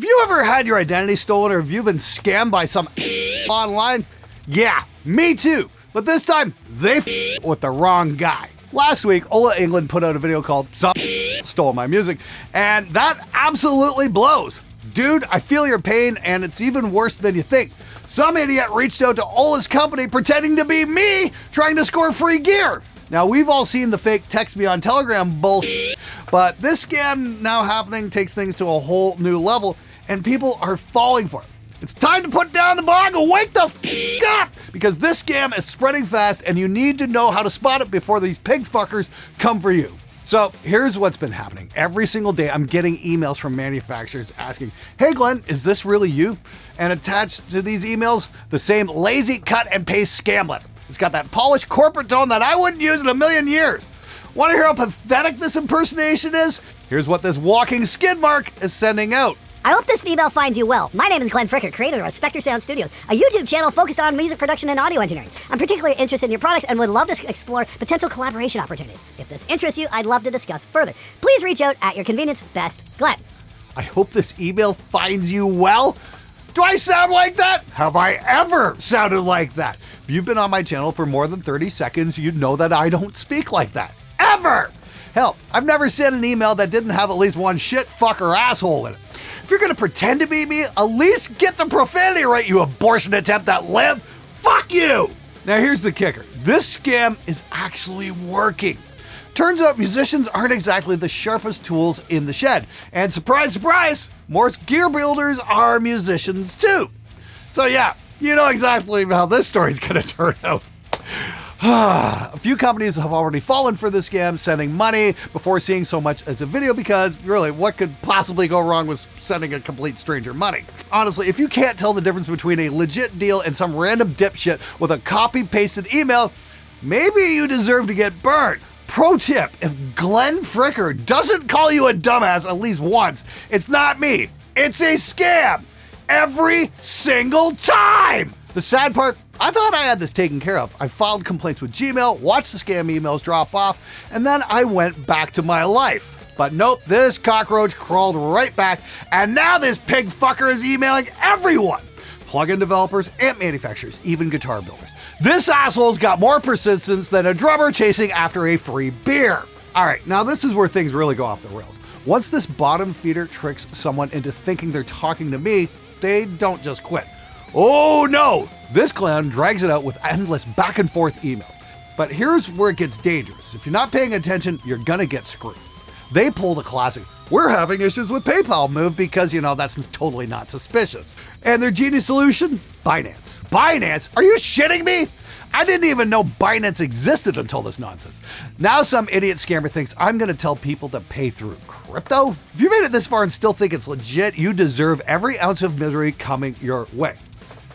Have you ever had your identity stolen, or have you been scammed by some online? Yeah, me too. But this time, they with the wrong guy. Last week, Ola England put out a video called "Some Stole My Music," and that absolutely blows. Dude, I feel your pain, and it's even worse than you think. Some idiot reached out to Ola's company pretending to be me, trying to score free gear. Now, we've all seen the fake text me on Telegram bullshit, but this scam now happening takes things to a whole new level, and people are falling for it. It's time to put down the bog and wake the up, because this scam is spreading fast, and you need to know how to spot it before these pig fuckers come for you. So here's what's been happening. Every single day, I'm getting emails from manufacturers asking, "Hey Glenn, is this really you?" And attached to these emails, the same lazy cut and paste scam letter. It's got that polished corporate tone that I wouldn't use in a million years. Want to hear how pathetic this impersonation is? Here's what this walking skid mark is sending out. I hope this email finds you well. My name is Glenn Fricker, creator of Spectre Sound Studios, a YouTube channel focused on music production and audio engineering. I'm particularly interested in your products and would love to explore potential collaboration opportunities. If this interests you, I'd love to discuss further. Please reach out at your convenience. Best, Glenn. I hope this email finds you well. Do I sound like that? Have I ever sounded like that? If you've been on my channel for more than 30 seconds, you'd know that I don't speak like that. Ever! Hell, I've never sent an email that didn't have at least one shit, fuck, or asshole in it. If you're gonna pretend to be me, at least get the profanity right, you abortion attempt that live. Fuck you! Now here's the kicker. This scam is actually working. Turns out musicians aren't exactly the sharpest tools in the shed. And surprise, surprise, most gear builders are musicians too. So yeah, you know exactly how this story's gonna turn out. A few companies have already fallen for this scam, sending money before seeing so much as a video, because really, what could possibly go wrong with sending a complete stranger money? Honestly, if you can't tell the difference between a legit deal and some random dipshit with a copy-pasted email, maybe you deserve to get burned. Pro tip, if Glenn Fricker doesn't call you a dumbass at least once, it's not me, it's a scam. Every single time! The sad part, I thought I had this taken care of. I filed complaints with Gmail, watched the scam emails drop off, and then I went back to my life. But nope, this cockroach crawled right back, and now this pig fucker is emailing everyone. Plugin developers, amp manufacturers, even guitar builders. This asshole's got more persistence than a drummer chasing after a free beer. All right, now this is where things really go off the rails. Once this bottom feeder tricks someone into thinking they're talking to me, they don't just quit. Oh no! This clown drags it out with endless back and forth emails. But here's where it gets dangerous. If you're not paying attention, you're gonna get screwed. They pull the classic, "We're having issues with PayPal" move because, you know, that's totally not suspicious. And their genius solution? Binance. Binance? Are you shitting me? I didn't even know Binance existed until this nonsense. Now some idiot scammer thinks I'm gonna tell people to pay through crypto? If you made it this far and still think it's legit, you deserve every ounce of misery coming your way.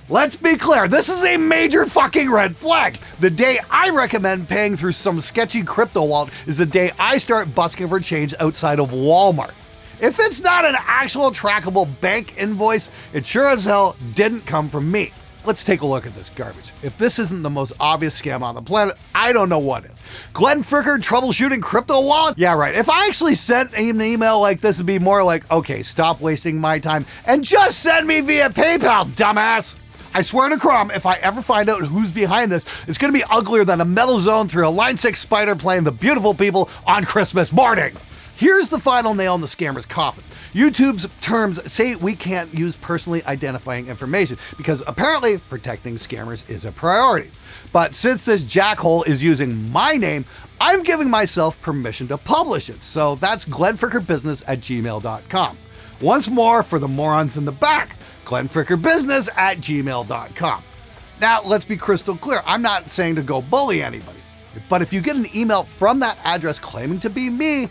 Let's be clear, this is a major fucking red flag. The day I recommend paying through some sketchy crypto wallet is the day I start busking for change outside of Walmart. If it's not an actual trackable bank invoice, it sure as hell didn't come from me. Let's take a look at this garbage. If this isn't the most obvious scam on the planet, I don't know what is. Glenn Fricker troubleshooting crypto wallet? Yeah, right. If I actually sent an email like this, it'd be more like, okay, stop wasting my time and just send me via PayPal, dumbass. I swear to Crom, if I ever find out who's behind this, it's gonna be uglier than a metal zone through a Line 6 spider playing The Beautiful People on Christmas morning. Here's the final nail in the scammer's coffin. YouTube's terms say we can't use personally identifying information because apparently protecting scammers is a priority. But since this jackhole is using my name, I'm giving myself permission to publish it. So that's glennfrickerbusiness@gmail.com. Once more for the morons in the back, glennfrickerbusiness@gmail.com. Now, let's be crystal clear. I'm not saying to go bully anybody, but if you get an email from that address claiming to be me,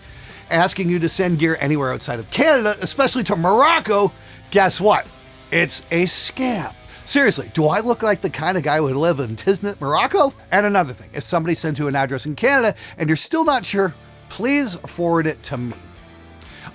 asking you to send gear anywhere outside of Canada, especially to Morocco, guess what? It's a scam. Seriously, do I look like the kind of guy who would live in Tisnit, Morocco? And another thing, if somebody sends you an address in Canada and you're still not sure, please forward it to me.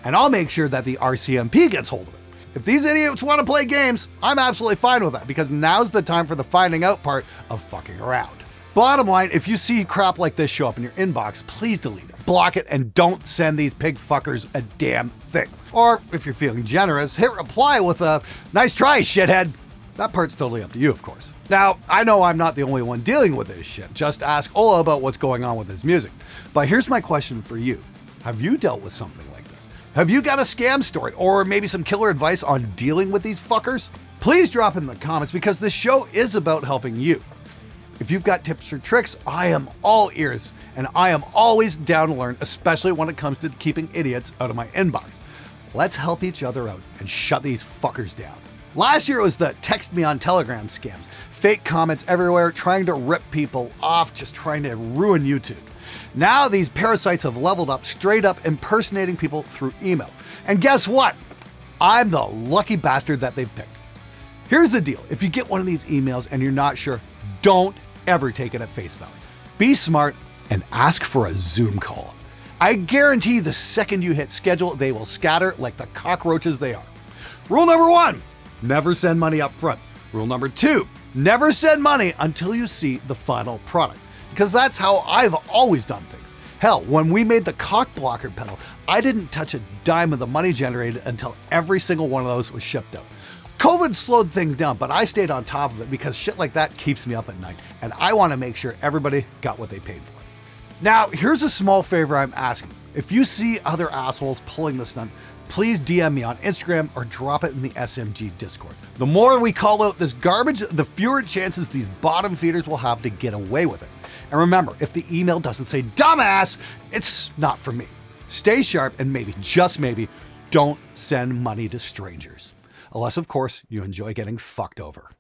And I'll make sure that the RCMP gets hold of it. If these idiots want to play games, I'm absolutely fine with that, because now's the time for the finding out part of fucking around. Bottom line, if you see crap like this show up in your inbox, please delete it. block it and don't send these pig fuckers a damn thing. Or if you're feeling generous, hit reply with a nice try, shithead. That part's totally up to you, of course. Now, I know I'm not the only one dealing with this shit. Just ask Ola about what's going on with his music. But here's my question for you. Have you dealt with something like this? Have you got a scam story or maybe some killer advice on dealing with these fuckers? Please drop in the comments because this show is about helping you. If you've got tips or tricks, I am all ears and I am always down to learn, especially when it comes to keeping idiots out of my inbox. Let's help each other out and shut these fuckers down. Last year it was the text me on Telegram scams, fake comments everywhere, trying to rip people off, just trying to ruin YouTube. Now these parasites have leveled up, straight up impersonating people through email. And guess what? I'm the lucky bastard that they've picked. Here's the deal. If you get one of these emails and you're not sure, don't ever take it at face value. Be smart and ask for a Zoom call. I guarantee the second you hit schedule, they will scatter like the cockroaches they are. Rule number 1, never send money up front. Rule number 2, never send money until you see the final product, because that's how I've always done things. Hell, when we made the cock blocker pedal, I didn't touch a dime of the money generated until every single one of those was shipped out. COVID slowed things down, but I stayed on top of it because shit like that keeps me up at night, and I want to make sure everybody got what they paid for. Now, here's a small favor I'm asking. If you see other assholes pulling the stunt, please DM me on Instagram or drop it in the SMG Discord. The more we call out this garbage, the fewer chances these bottom feeders will have to get away with it. And remember, if the email doesn't say dumbass, it's not for me. Stay sharp and maybe, just maybe, don't send money to strangers. Unless, of course, you enjoy getting fucked over.